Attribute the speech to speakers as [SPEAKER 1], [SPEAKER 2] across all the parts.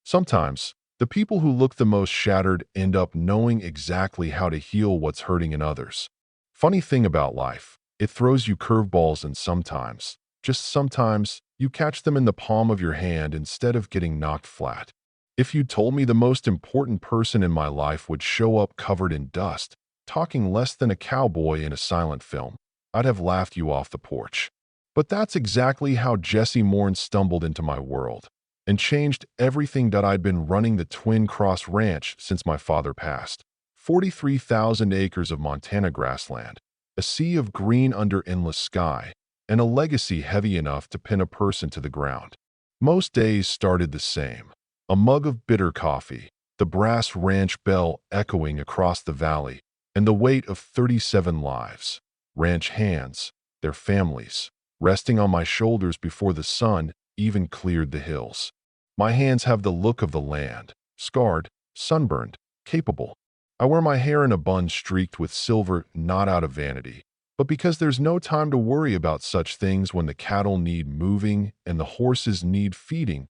[SPEAKER 1] Sometimes, the people who look the most shattered end up knowing exactly how to heal what's hurting in others. Funny thing about life, it throws you curveballs and sometimes, just sometimes, you catch them in the palm of your hand instead of getting knocked flat. If you told me the most important person in my life would show up covered in dust, talking less than a cowboy in a silent film, I'd have laughed you off the porch. But that's exactly how Jesse Morn stumbled into my world and changed everything that I'd been running the Twin Cross Ranch since my father passed. 43,000 acres of Montana grassland, a sea of green under endless sky, and a legacy heavy enough to pin a person to the ground. Most days started the same. A mug of bitter coffee, the brass ranch bell echoing across the valley, and the weight of 37 lives, ranch hands, their families, resting on my shoulders before the sun even cleared the hills. My hands have the look of the land, scarred, sunburned, capable. I wear my hair in a bun streaked with silver, not out of vanity, but because there's no time to worry about such things when the cattle need moving and the horses need feeding.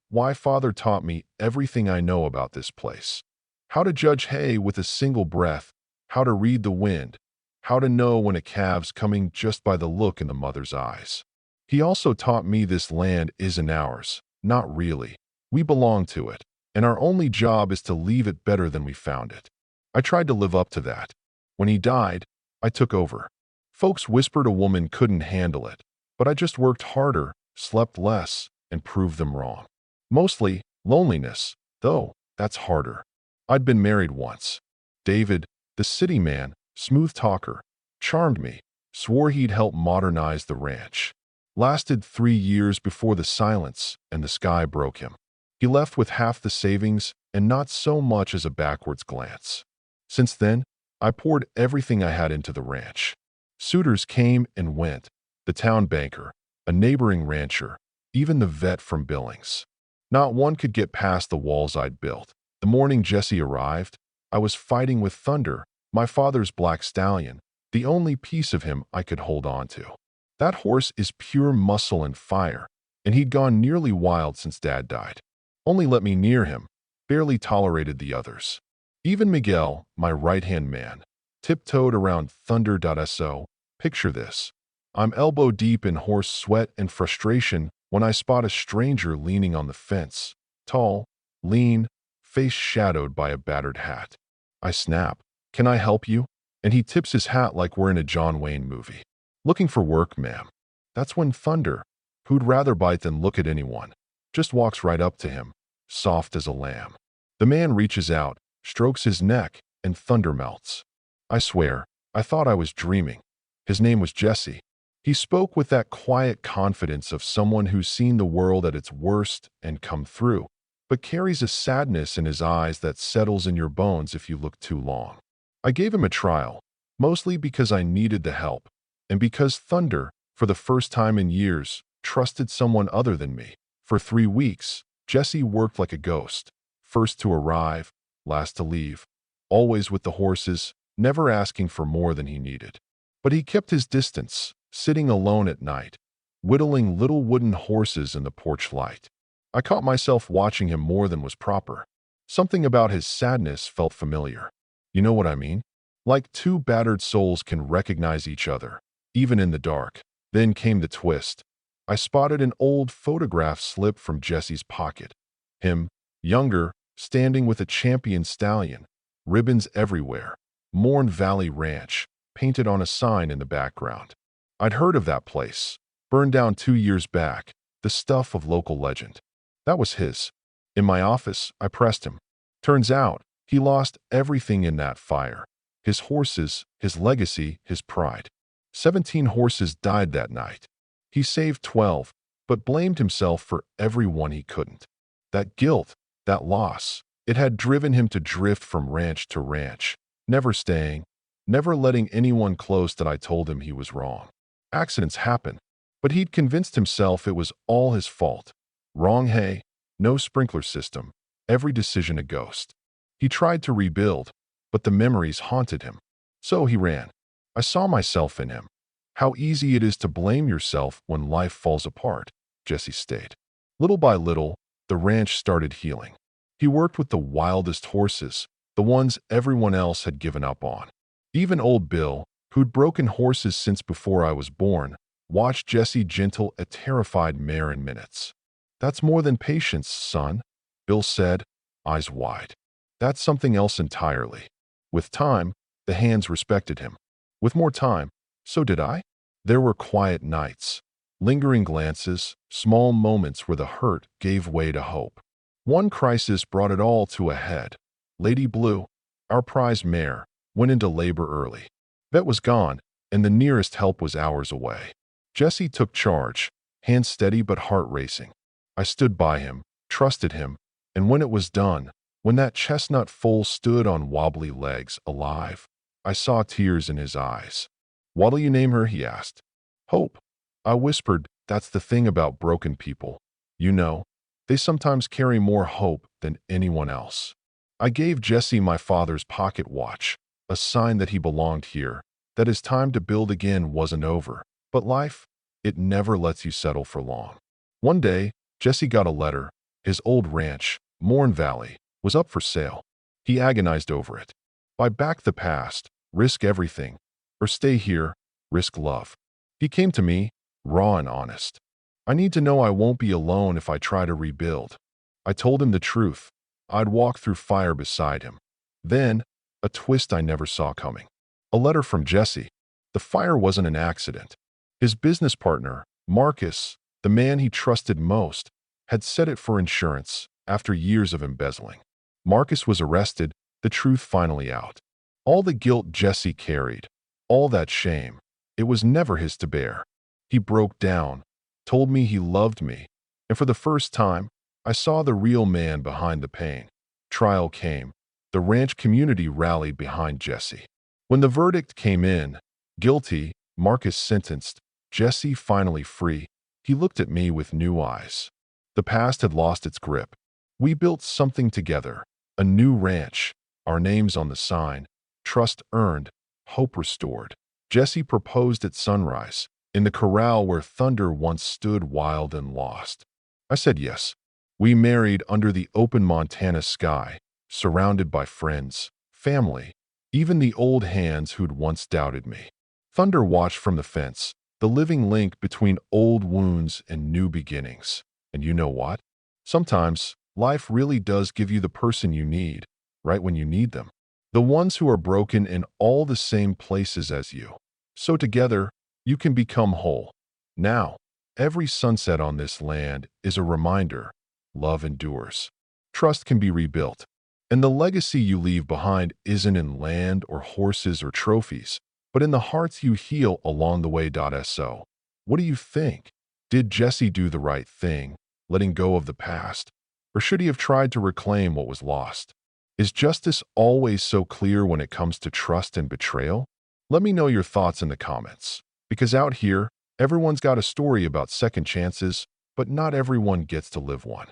[SPEAKER 1] Why Father taught me everything I know about this place. How to judge hay with a single breath, how to read the wind, how to know when a calf's coming just by the look in the mother's eyes. He also taught me this land isn't ours, not really. We belong to it, and our only job is to leave it better than we found it. I tried to live up to that. When he died, I took over. Folks whispered a woman couldn't handle it, but I just worked harder, slept less, and proved them wrong. Mostly loneliness, though that's harder. I'd been married once. David, the city man, smooth talker, charmed me, swore he'd help modernize the ranch. Lasted 3 years before the silence and the sky broke him. He left with half the savings and not so much as a backwards glance. Since then, I poured everything I had into the ranch. Suitors came and went, the town banker, a neighboring rancher, even the vet from Billings. Not one could get past the walls I'd built. The morning Jesse arrived, I was fighting with Thunder, my father's black stallion, the only piece of him I could hold on to. That horse is pure muscle and fire, and he'd gone nearly wild since Dad died. Only let me near him, barely tolerated the others. Even Miguel, my right-hand man, tiptoed around Thunder.so. Picture this. I'm elbow deep in horse sweat and frustration when I spot a stranger leaning on the fence, tall, lean, face shadowed by a battered hat. I snap, "Can I help you?" And he tips his hat like we're in a John Wayne movie. "Looking for work, ma'am." That's when Thunder, who'd rather bite than look at anyone, just walks right up to him, soft as a lamb. The man reaches out, strokes his neck, and Thunder melts. I swear, I thought I was dreaming. His name was Jesse. He spoke with that quiet confidence of someone who's seen the world at its worst and come through, but carries a sadness in his eyes that settles in your bones if you look too long. I gave him a trial, mostly because I needed the help, and because Thunder, for the first time in years, trusted someone other than me. For 3 weeks, Jesse worked like a ghost, first to arrive, last to leave, always with the horses, never asking for more than he needed. But he kept his distance, sitting alone at night, whittling little wooden horses in the porch light. I caught myself watching him more than was proper. Something about his sadness felt familiar. You know what I mean? Like two battered souls can recognize each other, even in the dark. Then came the twist. I spotted an old photograph slip from Jesse's pocket. Him, younger, standing with a champion stallion, ribbons everywhere, Morn Valley Ranch, painted on a sign in the background. I'd heard of that place, burned down 2 years back, the stuff of local legend. That was his. In my office, I pressed him. Turns out, he lost everything in that fire. His horses, his legacy, his pride. 17 horses died that night. He saved 12, but blamed himself for every one he couldn't. That guilt, that loss, it had driven him to drift from ranch to ranch, never staying, never letting anyone close that I told him he was wrong. Accidents happen, but he'd convinced himself it was all his fault. Wrong hay, no sprinkler system, every decision a ghost. He tried to rebuild, but the memories haunted him. So he ran. I saw myself in him. How easy it is to blame yourself when life falls apart, Jesse stayed. Little by little, the ranch started healing. He worked with the wildest horses, the ones everyone else had given up on. Even old Bill, who'd broken horses since before I was born, watched Jesse gentle a terrified mare in minutes. "That's more than patience, son," Bill said, eyes wide. "That's something else entirely." With time, the hands respected him. With more time, so did I. There were quiet nights, lingering glances, small moments where the hurt gave way to hope. One crisis brought it all to a head. Lady Blue, our prize mare, went into labor early. Vet was gone, and the nearest help was hours away. Jesse took charge, hands steady but heart racing. I stood by him, trusted him, and when it was done, when that chestnut foal stood on wobbly legs, alive, I saw tears in his eyes. "What'll you name her?" he asked. "Hope." I whispered, "That's the thing about broken people. You know, they sometimes carry more hope than anyone else." I gave Jesse my father's pocket watch, a sign that he belonged here, that his time to build again wasn't over. But life, it never lets you settle for long. One day, Jesse got a letter. His old ranch, Morn Valley, was up for sale. He agonized over it. Buy back the past, risk everything, or stay here, risk love. He came to me, raw and honest. "I need to know I won't be alone if I try to rebuild." I told him the truth. I'd walk through fire beside him. Then, a twist I never saw coming. A letter from Jesse. The fire wasn't an accident. His business partner, Marcus, the man he trusted most, had set it for insurance after years of embezzling. Marcus was arrested, the truth finally out. All the guilt Jesse carried, all that shame, it was never his to bear. He broke down, told me he loved me, and for the first time, I saw the real man behind the pain. Trial came. The ranch community rallied behind Jesse. When the verdict came in, guilty, Marcus sentenced, Jesse finally free, he looked at me with new eyes. The past had lost its grip. We built something together, a new ranch, our names on the sign, trust earned, hope restored. Jesse proposed at sunrise, in the corral where thunder once stood wild and lost. I said yes. We married under the open Montana sky, surrounded by friends, family, even the old hands who'd once doubted me. Thunder watched from the fence, the living link between old wounds and new beginnings. And you know what? Sometimes, life really does give you the person you need, right when you need them. The ones who are broken in all the same places as you. So together, you can become whole. Now, every sunset on this land is a reminder. Love endures. Trust can be rebuilt. And the legacy you leave behind isn't in land or horses or trophies, but in the hearts you heal along the way. So, what do you think? Did Jesse do the right thing, letting go of the past? Or should he have tried to reclaim what was lost? Is justice always so clear when it comes to trust and betrayal? Let me know your thoughts in the comments. Because out here, everyone's got a story about second chances, but not everyone gets to live one.